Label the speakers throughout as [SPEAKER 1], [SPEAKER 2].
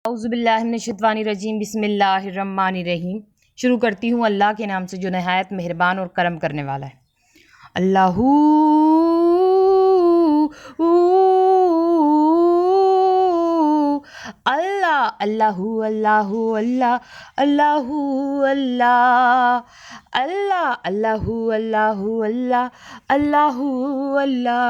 [SPEAKER 1] औज़ुबिल्लाहिमिनश्शैतानिर्रजीम बिस्मिल्लाहिर्रहमानिर्रहीम। शुरू करती हूँ अल्लाह के नाम से जो नहायत मेहरबान और करम करने वाला है। अल्लाहू अल्लाह अल्लाहू अल्लाहू अल्लाह अल्लाहू अल्लाह अल्लाह अल्लाहू अल्लाहू अल्लाह अल्लाहू अल्लाह।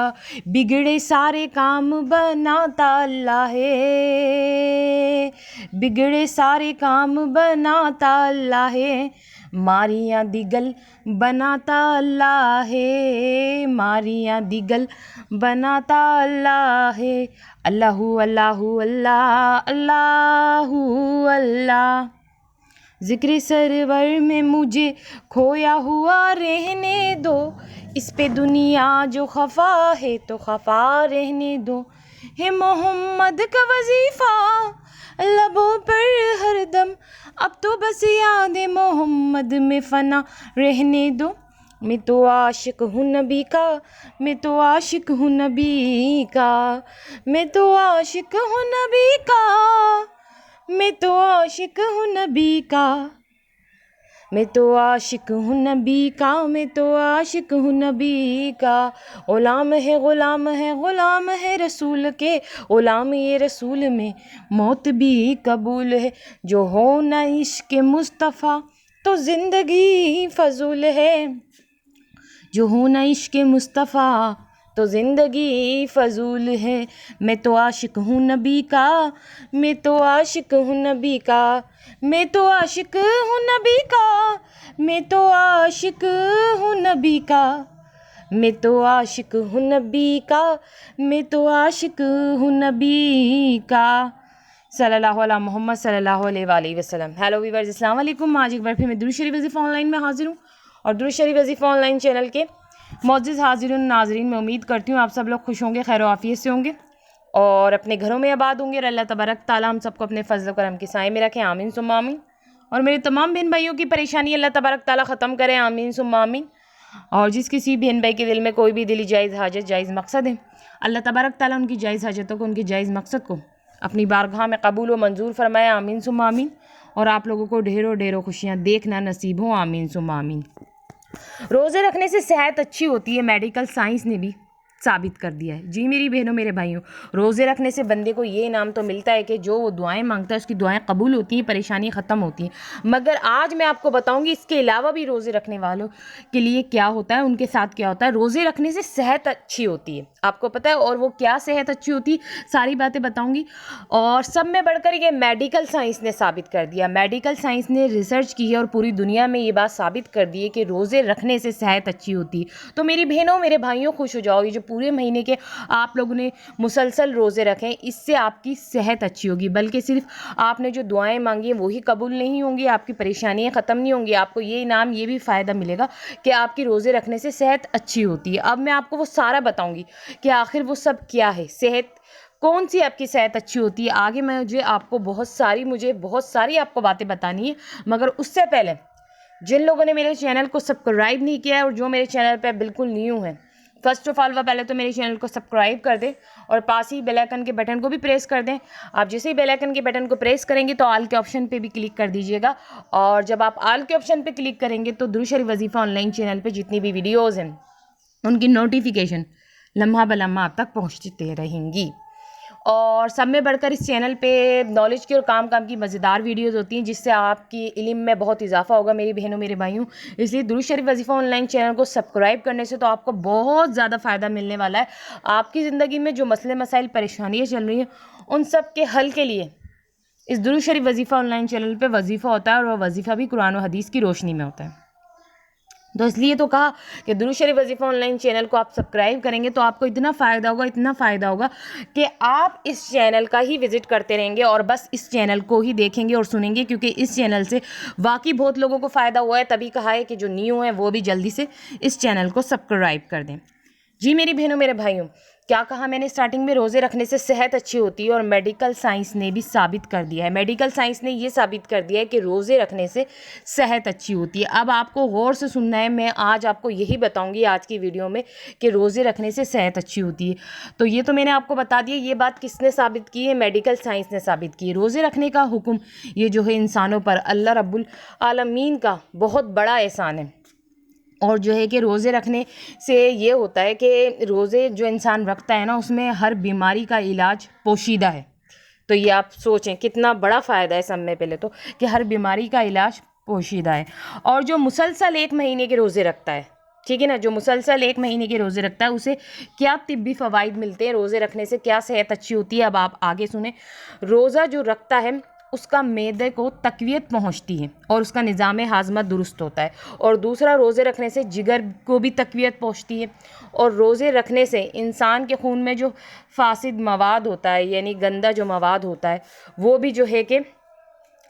[SPEAKER 1] बिगड़े सारे काम बनाता अल्लाह है, बिगड़े सारे काम बनाता अल्लाह है। मारियां दिगल बनाता अल्लाह है, मारियां दिगल बनाता अल्लाह है। अल्लाहू अल्लाहू अल्लाह अल्लाहू अल्लाह। ज़िक्र सरवर में मुझे खोया हुआ रहने दो, इस पे दुनिया जो खफा है तो खफा रहने दो। है मोहम्मद का वजीफ़ा लबों पर हरदम, अब तो बस याद मोहम्मद में फ़ना रहने दो। मैं तो आशिक हूँ नबी का, मैं तो आशिक हूँ नबी का, मैं तो आशिक हूँ नबी का, मैं तो आशिक हूँ नबी का, मैं तो आशिक हूँ नबी का, मैं तो आशिक हूँ नबी का। ग़ुलाम है ग़ुलाम है ग़ुलाम है रसूल के, ग़ुलाम ये रसूल में मौत भी कबूल है। जो हो न इश्क़ मुस्तफ़ा तो ज़िंदगी फ़ज़ूल है, जो हो न इश्क़ मुस्तफ़ा तो ज़िंदगी फ़ज़ूल है। मैं तो आशिक हूँ नबी का, मैं तो आशिक हूँ नबी का, मैं तो आशिक हूँ नबी का, मैं तो आशिक हूँ नबी का, मैं तो आशिक हूँ नबी का, मैं तो आशिक हूँ नबी का। सल्लल्लाहु अला मोहम्मद सल्लल्लाहु अलैहि वसल्लम। हेलो वीवर्स, अस्सलाम वालेकुम। आज एक बार फिर मैं दुरूद शरीफ वज़ीफ़ा ऑनलाइन में हाजिर हूँ और दुरूद शरीफ वज़ीफ़ा ऑनलाइन चैनल के मौजूद हाज़िरीन नाज़रीन में उम्मीद करती हूँ आप सब लोग खुश होंगे, खैर आफियत से होंगे और अपने घरों में आबाद होंगे। और अल्लाह तबारक ताला हम सबको अपने फजल करम के साए में रखें, आमीन सुम्मा आमीन। और मेरे तमाम बहन भाइयों की परेशानी अल्लाह तबारक ताला ख़त्म करें, आमीन सुम्मा आमीन। और जिस किसी बहन भाई के दिल में कोई भी दिली जायज़ हाजत जायज़ मकसद है, अल्लाह तबारक ताला उनकी जायज़ हाजतों को, उनकी जायज़ मकसद को अपनी बारगाह में कबूल व मंजूर फरमाए, आमीन सुम्मा आमीन। और आप लोगों को ढेरों ढेरों खुशियाँ देखना नसीब हो, आमीन सुम्मा आमीन। रोज़े रखने से सेहत अच्छी होती है, मेडिकल साइंस ने भी साबित कर दिया है। जी मेरी बहनों मेरे भाइयों, रोज़े रखने से बंदे को ये इनाम तो मिलता है कि जो वो दुआएं मांगता है उसकी दुआएं कबूल होती हैं, परेशानी ख़त्म होती हैं। मगर आज मैं आपको बताऊंगी इसके अलावा भी रोज़े रखने वालों के लिए क्या होता है, उनके साथ क्या होता है। रोज़े रखने से सेहत अच्छी होती है, आपको पता है, और वो क्या सेहत अच्छी होती है सारी बातें बताऊँगी। और सब में बढ़कर ये मेडिकल साइंस ने साबित कर दिया, मेडिकल साइंस ने रिसर्च की है और पूरी दुनिया में ये बात साबित कर दी है कि रोज़े रखने से सेहत अच्छी होती है। तो मेरी बहनों मेरे भाइयों खुश हो जाओ, ये जो पूरे महीने के आप लोगों ने मुसलसल रोज़े रखें, इससे आपकी सेहत अच्छी होगी। बल्कि सिर्फ आपने जो दुआएं मांगी हैं वही कबूल नहीं होंगी, आपकी परेशानियां ख़त्म नहीं होंगी, आपको ये इनाम, ये भी फ़ायदा मिलेगा कि आपकी रोज़े रखने से सेहत अच्छी होती है। अब मैं आपको वो सारा बताऊंगी कि आखिर वो सब क्या है, सेहत कौन सी आपकी सेहत अच्छी होती है। आगे मुझे आपको बहुत सारी आपको बातें बतानी है। मगर उससे पहले जिन लोगों ने मेरे चैनल को सब्सक्राइब नहीं किया है और जो मेरे चैनल पर बिल्कुल न्यू है, फर्स्ट ऑफ ऑल वह पहले तो मेरे चैनल को सब्सक्राइब कर दें और पास ही बेल आइकन के बटन को भी प्रेस कर दें। आप जैसे ही बेल आइकन के बटन को प्रेस करेंगे तो ऑल के ऑप्शन पे भी क्लिक कर दीजिएगा। और जब आप ऑल के ऑप्शन पे क्लिक करेंगे तो दुरूद शरीफ वज़ीफ़ा ऑनलाइन चैनल पे जितनी भी वीडियोज़ हैं उनकी नोटिफिकेशन लम्हा ब लम्हा आप तक पहुँचते रहेंगी। और सब में बढ़कर इस चैनल पे नॉलेज की और काम की मज़ेदार वीडियोज़ होती हैं जिससे आपकी इल्म में बहुत इजाफा होगा मेरी बहनों मेरे भाइयों। इसलिए दुरूद शरीफ वज़ीफ़ा ऑनलाइन चैनल को सब्सक्राइब करने से तो आपको बहुत ज़्यादा फ़ायदा मिलने वाला है। आपकी ज़िंदगी में जो मसले मसाइल परेशानियाँ चल रही हैं उन सब के हल के लिए इस दुरूद शरीफ वज़ीफ़ा ऑनलाइन चैनल पर वज़ीफ़ा होता है और वह वज़ीफ़ा भी कुरान और हदीस की रोशनी में होता है। तो इसलिए तो कहा कि दुरूद शरीफ वज़ीफ़ा ऑनलाइन चैनल को आप सब्सक्राइब करेंगे तो आपको इतना फ़ायदा होगा कि आप इस चैनल का ही विज़िट करते रहेंगे और बस इस चैनल को ही देखेंगे और सुनेंगे, क्योंकि इस चैनल से वाकई बहुत लोगों को फ़ायदा हुआ है। तभी कहा है कि जो न्यू हैं वो भी जल्दी से इस चैनल को सब्सक्राइब कर दें। जी मेरी बहनों मेरे भाइयों, क्या कहा मैंने स्टार्टिंग में, रोज़े रखने से सेहत अच्छी होती है और मेडिकल साइंस ने भी साबित कर दिया है, मेडिकल साइंस ने ये साबित कर दिया है कि रोज़े रखने से सेहत अच्छी होती है। अब आपको गौर से सुनना है, मैं आज आपको यही बताऊंगी आज की वीडियो में कि रोज़े रखने से सेहत अच्छी होती है। तो ये तो मैंने आपको बता दिया, ये बात किसने साबित की है, मेडिकल साइंस ने साबित की है। रोज़े रखने का हुक्म ये जो है इंसानों पर अल्लाह रब्बुल आलमीन का बहुत बड़ा एहसान है। और जो है कि रोज़े रखने से ये होता है कि रोज़े जो इंसान रखता है ना, उसमें हर बीमारी का इलाज पोशीदा है। तो ये आप सोचें कितना बड़ा फ़ायदा है सब में पहले तो, कि हर बीमारी का इलाज पोशीदा है। और जो मुसलसल 1 महीने के रोज़े रखता है, ठीक है ना, जो मुसलसल 1 महीने के रोज़े रखता है उसे क्या तिब्बी फ़वाइद मिलते हैं, रोज़े रखने से क्या सेहत अच्छी होती है, अब आप आगे सुने। रोज़ा जो रखता है उसका मैदे को तक़वियत पहुंचती है और उसका निज़ाम हाज़मा दुरुस्त होता है। और दूसरा, रोज़े रखने से जिगर को भी तक़वियत पहुंचती है। और रोज़े रखने से इंसान के खून में जो फासिद मवाद होता है, यानी गंदा जो मवाद होता है, वो भी जो है कि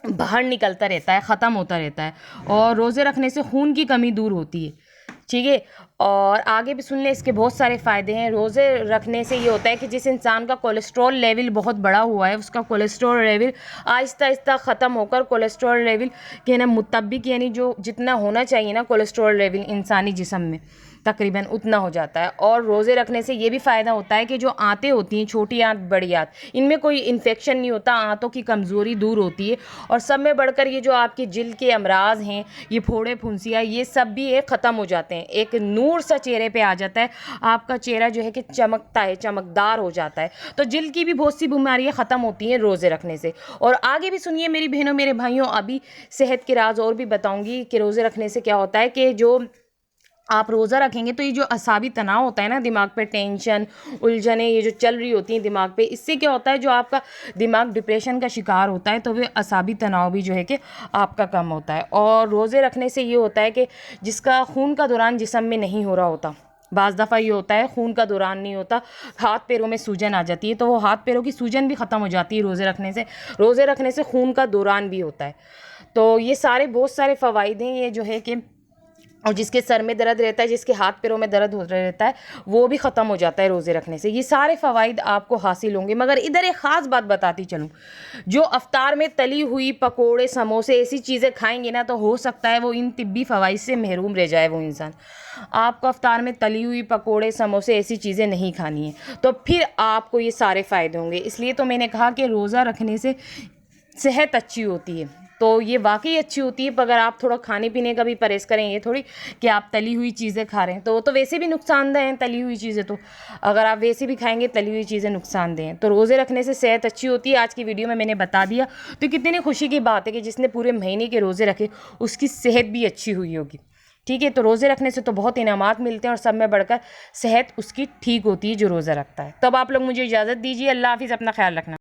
[SPEAKER 1] बाहर निकलता रहता है, ख़त्म होता रहता है। और रोज़े रखने से खून की कमी दूर होती है, ठीक है। और आगे भी सुन लें, इसके बहुत सारे फ़ायदे हैं। रोज़े रखने से ये होता है कि जिस इंसान का कोलेस्ट्रॉल लेवल बहुत बड़ा हुआ है, उसका कोलेस्ट्रॉल लेवल आहिस्ता आहिस्ता ख़त्म होकर कोलेस्ट्रॉल लेवल के ना मुताबिक, यानी जो जितना होना चाहिए ना कोलेस्ट्रॉल लेवल इंसानी जिस्म में, तकरीबन उतना हो जाता है। और रोज़े रखने से ये भी फ़ायदा होता है कि जो आंतें होती हैं, छोटी आंत बड़ी आंत, इनमें कोई इन्फेक्शन नहीं होता, आंतों की कमज़ोरी दूर होती है। और सब में बढ़कर ये जो आपकी जिल्द के अमराज हैं, ये फोड़े फुंसियाँ, ये सब भी ख़त्म हो जाते हैं। एक नूर सा चेहरे पे आ जाता है, आपका चेहरा जो है कि चमकता है, चमकदार हो जाता है। तो जिल्द की भी बहुत सी बीमारियाँ ख़त्म होती हैं रोज़े रखने से। और आगे भी सुनिए मेरी बहनों मेरे भाइयों, अभी सेहत के राज और भी बताऊँगी कि रोज़े रखने से क्या होता है कि जो आप रोज़ा रखेंगे तो ये जो असाबी तनाव होता है ना, दिमाग पे टेंशन, उलझने ये जो चल रही होती हैं दिमाग पे, इससे क्या होता है, जो आपका दिमाग डिप्रेशन का शिकार होता है, तो वे असाबी तनाव भी जो है कि आपका कम होता है। और रोज़े रखने से ये होता है कि जिसका खून का दौरान जिस्म में नहीं हो रहा होता, बाज़ दफ़ा ये होता है खून का दौरान नहीं होता, हाथ पैरों में सूजन आ जाती है, तो वो हाथ पैरों की सूजन भी ख़त्म हो जाती है रोज़े रखने से। रोज़े रखने से खून का दौरान भी होता है। तो ये सारे बहुत सारे फ़वाइद हैं ये जो है कि, और जिसके सर में दर्द रहता है, जिसके हाथ पैरों में दर्द हो रहता है, वो भी ख़त्म हो जाता है रोज़े रखने से। ये सारे फ़वाइद आपको हासिल होंगे। मगर इधर एक ख़ास बात बताती चलूँ, जो अफ्तार में तली हुई पकोड़े समोसे ऐसी चीज़ें खाएंगे ना, तो हो सकता है वो इन तिब्बी फ़वाइद से महरूम रह जाए वो इंसान। आपको अफ्तार में तली हुई पकोड़े समोसे ऐसी चीज़ें नहीं खानी है, तो फिर आपको ये सारे फ़ायदे होंगे। इसलिए तो मैंने कहा कि रोज़ा रखने से सेहत अच्छी होती है। तो ये वाकई अच्छी होती है, पर अगर आप थोड़ा खाने पीने का भी परहेज़ करें, ये थोड़ी कि आप तली हुई चीज़ें खा रहे हैं, तो वो तो वैसे भी नुकसानदेह हैं तली हुई चीज़ें। तो अगर आप वैसे भी खाएंगे तली हुई चीज़ें नुकसानदेह हैं। तो रोज़े रखने से सेहत अच्छी होती है, आज की वीडियो में मैंने बता दिया। तो कितनी खुशी की बात है कि जिसने पूरे महीने के रोज़े रखे उसकी सेहत भी अच्छी हुई होगी, ठीक है। तो रोज़े रखने से तो बहुत इनामात मिलते हैं और सब में बढ़कर सेहत उसकी ठीक होती है जो रोज़ा रखता है। तब आप लोग मुझे इजाज़त दीजिए, अल्लाह हाफ़िज़, अपना ख्याल रखना।